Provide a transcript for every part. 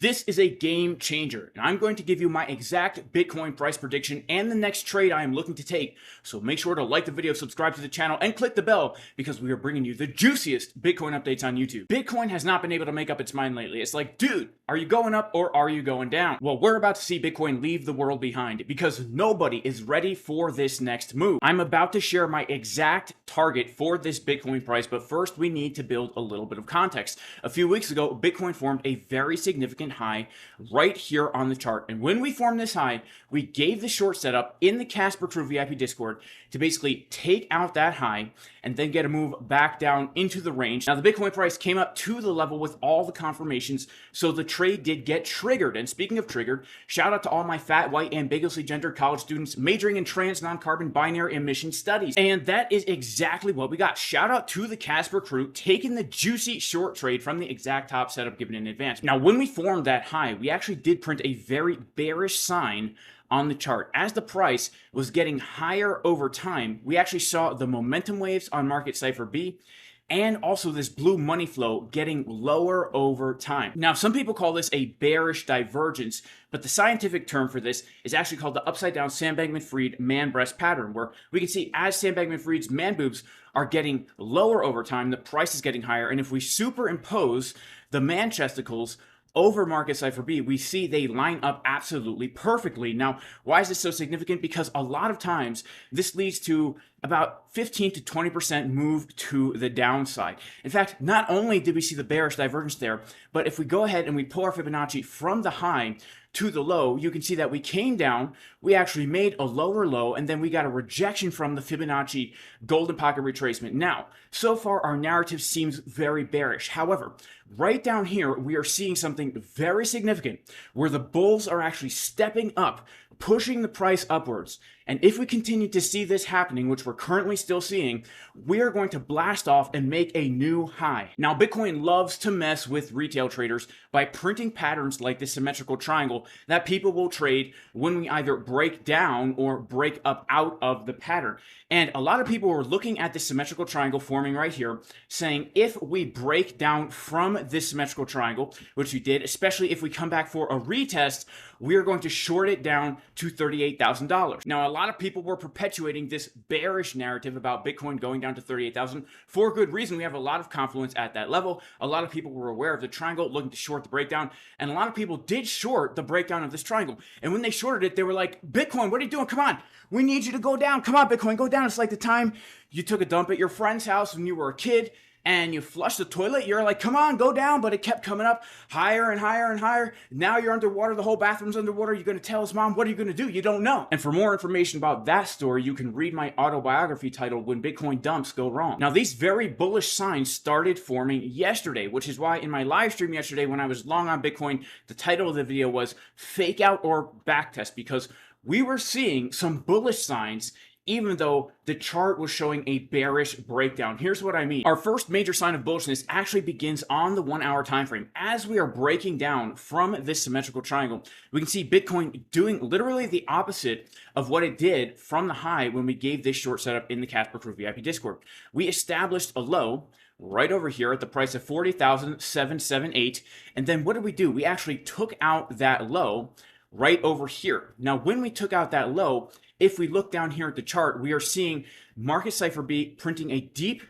This is a game changer, and I'm going to give you my exact Bitcoin price prediction and the next trade I am looking to take. So make sure to like the video, subscribe to the channel, and click the bell because we are bringing you the juiciest Bitcoin updates on YouTube. Bitcoin has not been able to make up its mind lately. It's like, dude, are you going up or are you going down? Well, we're about to see Bitcoin leave the world behind because nobody is ready for this next move. I'm about to share my exact target for this Bitcoin price, but first we need to build a little bit of context. A few weeks ago, Bitcoin formed a very significant high right here on the chart. And when we formed this high, we gave the short setup in the Casper Crew VIP Discord to basically take out that high and then get a move back down into the range. Now, the Bitcoin price came up to the level with all the confirmations, so the trade did get triggered. And speaking of triggered, shout out to all my fat, white, ambiguously gendered college students majoring in trans, non-carbon, binary emission studies. And that is exactly what we got. Shout out to the Casper Crew taking the juicy short trade from the exact top setup given in advance. Now, when we formed that high, we actually did print a very bearish sign on the chart. As the price was getting higher over time, we actually saw the momentum waves on market Cipher B and also this blue money flow getting lower over time. Now, some people call this a bearish divergence, but the scientific term for this is actually called the upside down Sam Bankman-Fried man breast pattern, where we can see as Sam Bankman-Fried's man boobs are getting lower over time, the price is getting higher. And if we superimpose the man chesticles over market Cipher B, we see they line up absolutely perfectly. Now, why is this so significant? Because a lot of times this leads to about 15 to 20% move to the downside. In fact, not only did we see the bearish divergence there, but if we go ahead and we pull our Fibonacci from the high to the low, you can see that we came down, we actually made a lower low, and then we got a rejection from the Fibonacci golden pocket retracement. Now, so far our narrative seems very bearish. However, right down here, we are seeing something very significant where the bulls are actually stepping up, pushing the price upwards. And if we continue to see this happening, which we're currently still seeing, we are going to blast off and make a new high. Now, Bitcoin loves to mess with retail traders by printing patterns like this symmetrical triangle that people will trade when we either break down or break up out of the pattern. And a lot of people were looking at this symmetrical triangle forming right here, saying if we break down from this symmetrical triangle, which we did, especially if we come back for a retest, we're going to short it down to $38,000. Now, a lot of people were perpetuating this bearish narrative about Bitcoin going down to 38,000 for good reason. We have a lot of confluence at that level. A lot of people were aware of the triangle, looking to short the breakdown, and a lot of people did short the breakdown of this triangle. And when they shorted it, they were like, Bitcoin, what are you doing? Come on, we need you to go down. Come on, Bitcoin, go down. It's like the time you took a dump at your friend's house when you were a kid and you flushed the toilet. You're like, come on, go down. But it kept coming up higher and higher and higher. Now you're underwater. The whole bathroom's underwater. You're going to tell his mom, what are you going to do? You don't know. And for more information about that story, you can read my autobiography titled When Bitcoin Dumps Go Wrong. Now, these very bullish signs started forming yesterday, which is why in my live stream yesterday, when I was long on Bitcoin, the title of the video was Fake Out or Backtest, because we were seeing some bullish signs even though the chart was showing a bearish breakdown. Here's what I mean. Our first major sign of bullishness actually begins on the 1 hour time frame. As we are breaking down from this symmetrical triangle, we can see Bitcoin doing literally the opposite of what it did from the high when we gave this short setup in the Casper Crew VIP Discord. We established a low right over here at the price of 40,778. And then what did we do? We actually took out that low right over here. Now, when we took out that low, if we look down here at the chart, we are seeing market Cipher B printing a deep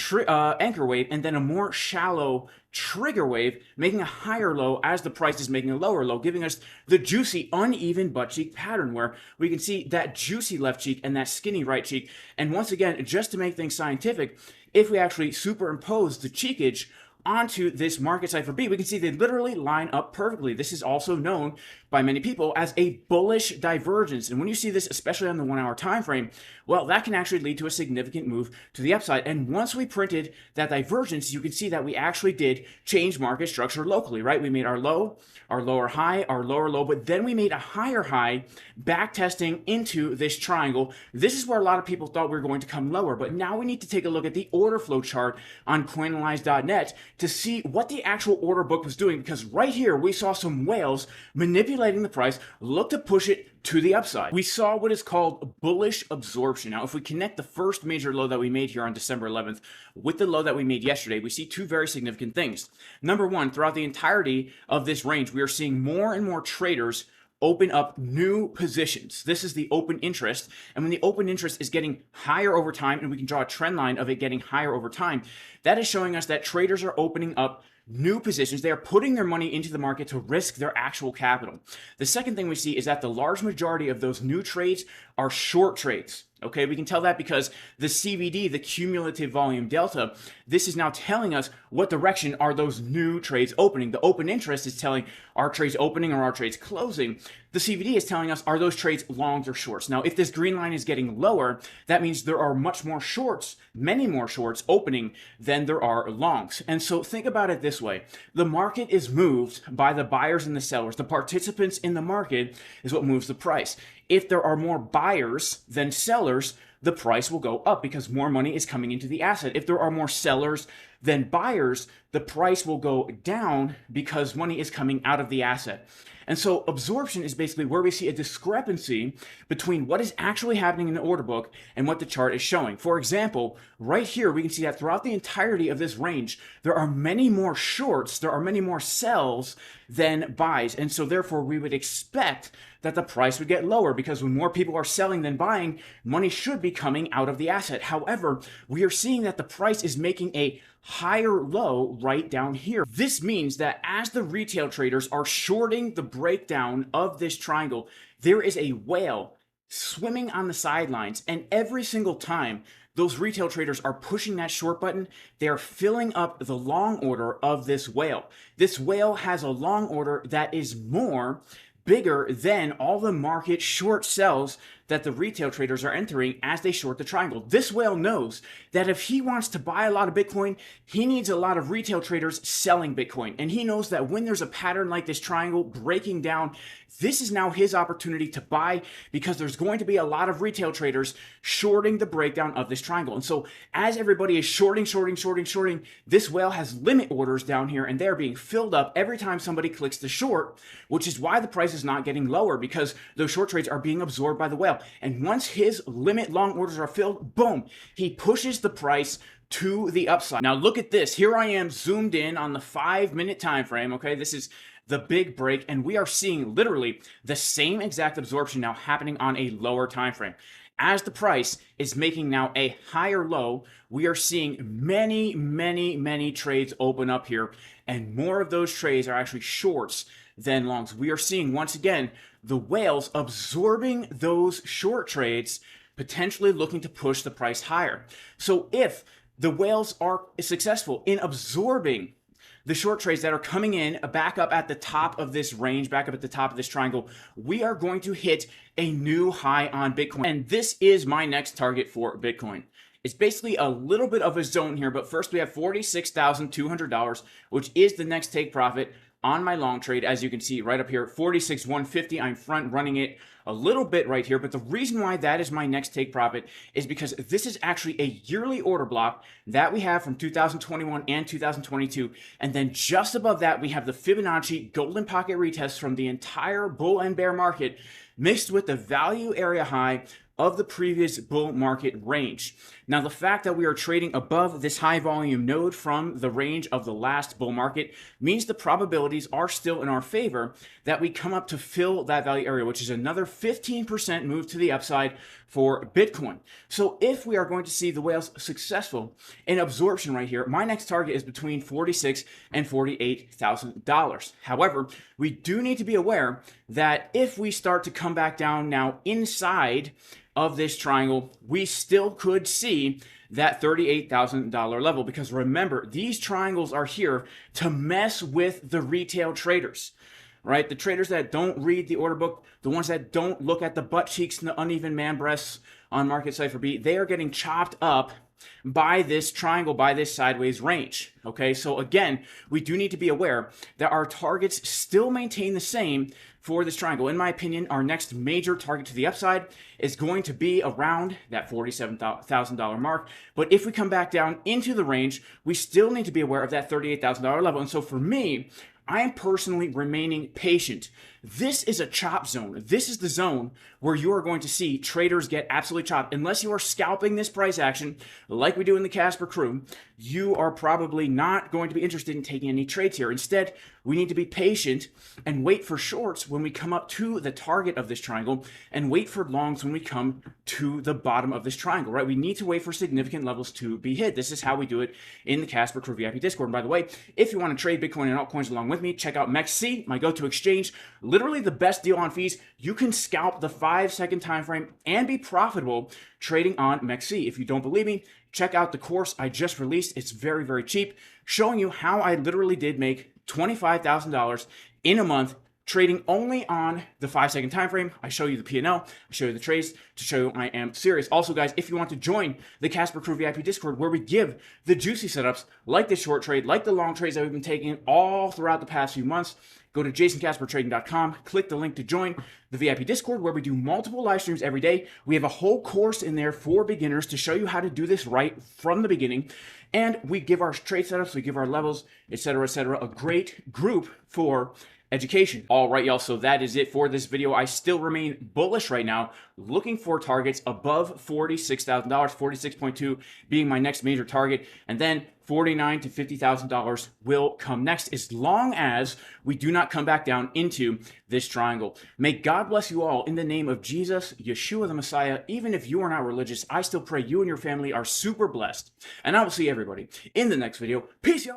anchor wave and then a more shallow trigger wave, making a higher low as the price is making a lower low, giving us the juicy uneven butt cheek pattern where we can see that juicy left cheek and that skinny right cheek. And once again, just to make things scientific, if we actually superimpose the cheekage onto this market Cipher B, we can see they literally line up perfectly. This is also known by many people as a bullish divergence. And when you see this, especially on the 1 hour time frame, well, that can actually lead to a significant move to the upside. And once we printed that divergence, you can see that we actually did change market structure locally, right? We made our low, our lower high, our lower low, but then we made a higher high back testing into this triangle. This is where a lot of people thought we were going to come lower, but now we need to take a look at the order flow chart on coinanalyze.net to see what the actual order book was doing, because right here we saw some whales manipulating the price, look to push it to the upside. We saw what is called bullish absorption. Now, if we connect the first major low that we made here on December 11th with the low that we made yesterday, we see two very significant things. Number one, throughout the entirety of this range, we are seeing more and more traders open up new positions. This is the open interest. And when the open interest is getting higher over time, and we can draw a trend line of it getting higher over time, that is showing us that traders are opening up new positions. They are putting their money into the market to risk their actual capital. The second thing we see is that the large majority of those new trades are short trades. Okay, we can tell that because the CVD, the cumulative volume delta, this is now telling us what direction are those new trades opening. The open interest is telling are trades opening or are trades closing. The CVD is telling us are those trades longs or shorts. Now, if this green line is getting lower, that means there are much more shorts, many more shorts opening than there are longs. And so think about it this way. The market is moved by the buyers and the sellers. The participants in the market is what moves the price. If there are more buyers than sellers, the price will go up because more money is coming into the asset. If there are more sellers than buyers, the price will go down because money is coming out of the asset. And so absorption is basically where we see a discrepancy between what is actually happening in the order book and what the chart is showing. For example, right here, we can see that throughout the entirety of this range, there are many more shorts, there are many more sells than buys. And so therefore, we would expect that the price would get lower because when more people are selling than buying, money should be coming out of the asset. However, we are seeing that the price is making a higher low right down here. This means that as the retail traders are shorting the breakdown of this triangle, there is a whale swimming on the sidelines, and every single time those retail traders are pushing that short button, they are filling up the long order of this whale. This whale has a long order that is bigger than all the market short sells that the retail traders are entering as they short the triangle. This whale knows that if he wants to buy a lot of Bitcoin, he needs a lot of retail traders selling Bitcoin. And he knows that when there's a pattern like this triangle breaking down, this is now his opportunity to buy because there's going to be a lot of retail traders shorting the breakdown of this triangle. And so as everybody is shorting, this whale has limit orders down here and they're being filled up every time somebody clicks the short, which is why the price is not getting lower because those short trades are being absorbed by the whale. And once his limit long orders are filled, boom, he pushes the price to the upside. Now look at this. Here I am zoomed in on the 5-minute time frame. Okay, this is the big break, and we are seeing literally the same exact absorption now happening on a lower time frame. As the price is making now a higher low, we are seeing many trades open up here, and more of those trades are actually shorts than longs. We are seeing once again the whales absorbing those short trades, potentially looking to push the price higher. So if the whales are successful in absorbing the short trades that are coming in back up at the top of this range, back up at the top of this triangle, we are going to hit a new high on Bitcoin. And this is my next target for Bitcoin. It's basically a little bit of a zone here, but first we have $46,200, which is the next take profit on my long trade. As you can see right up here, 46,150. I'm front running it a little bit right here, but the reason why that is my next take profit is because this is actually a yearly order block that we have from 2021 and 2022. And then just above that, we have the Fibonacci golden pocket retest from the entire bull and bear market mixed with the value area high of the previous bull market range. Now, the fact that we are trading above this high volume node from the range of the last bull market means the probabilities are still in our favor that we come up to fill that value area, which is another 15% move to the upside for Bitcoin. So if we are going to see the whales successful in absorption right here, my next target is between $46,000 and $48,000. However, we do need to be aware that if we start to come back down now inside of this triangle, we still could see that $38,000 level, because remember, these triangles are here to mess with the retail traders, right? The traders that don't read the order book, the ones that don't look at the butt cheeks and the uneven man breasts on market Cipher B, they are getting chopped up by this triangle, by this sideways range. Okay, so again, we do need to be aware that our targets still maintain the same for this triangle. In my opinion, our next major target to the upside is going to be around that $47,000 mark. But if we come back down into the range, we still need to be aware of that $38,000 level. And so for me, I am personally remaining patient. This is a chop zone. This is the zone where you are going to see traders get absolutely chopped. Unless you are scalping this price action like we do in the Casper crew, you are probably not going to be interested in taking any trades here. Instead, we need to be patient and wait for shorts when we come up to the target of this triangle and wait for longs when we come to the bottom of this triangle, right? We need to wait for significant levels to be hit. This is how we do it in the Casper crew VIP Discord. And by the way, if you want to trade Bitcoin and altcoins along with me, check out MEXC, my go-to exchange. Literally the best deal on fees. You can scalp the 5-second time frame and be profitable trading on MEXC. If you don't believe me, check out the course I just released. It's very, very cheap, showing you how I literally did make $25,000 in a month trading only on the 5-second time frame. I show you the P&L, I show you the trades to show you I am serious. Also, guys, if you want to join the Casper Crew VIP Discord, where we give the juicy setups like the short trade, like the long trades that we've been taking all throughout the past few months, go to jasoncaspertrading.com, click the link to join the VIP Discord, where we do multiple live streams every day. We have a whole course in there for beginners to show you how to do this right from the beginning. And we give our trade setups, we give our levels, etc., etc. A great group for education. All right, y'all, so that is it for this video. I still remain bullish right now, looking for targets above $46,000, 46.2 being my next major target, and then $49,000 to $50,000 will come next, as long as we do not come back down into this triangle. May God bless you all in the name of Jesus, Yeshua the Messiah. Even if you are not religious, I still pray you and your family are super blessed. And I will see everybody in the next video. Peace, y'all.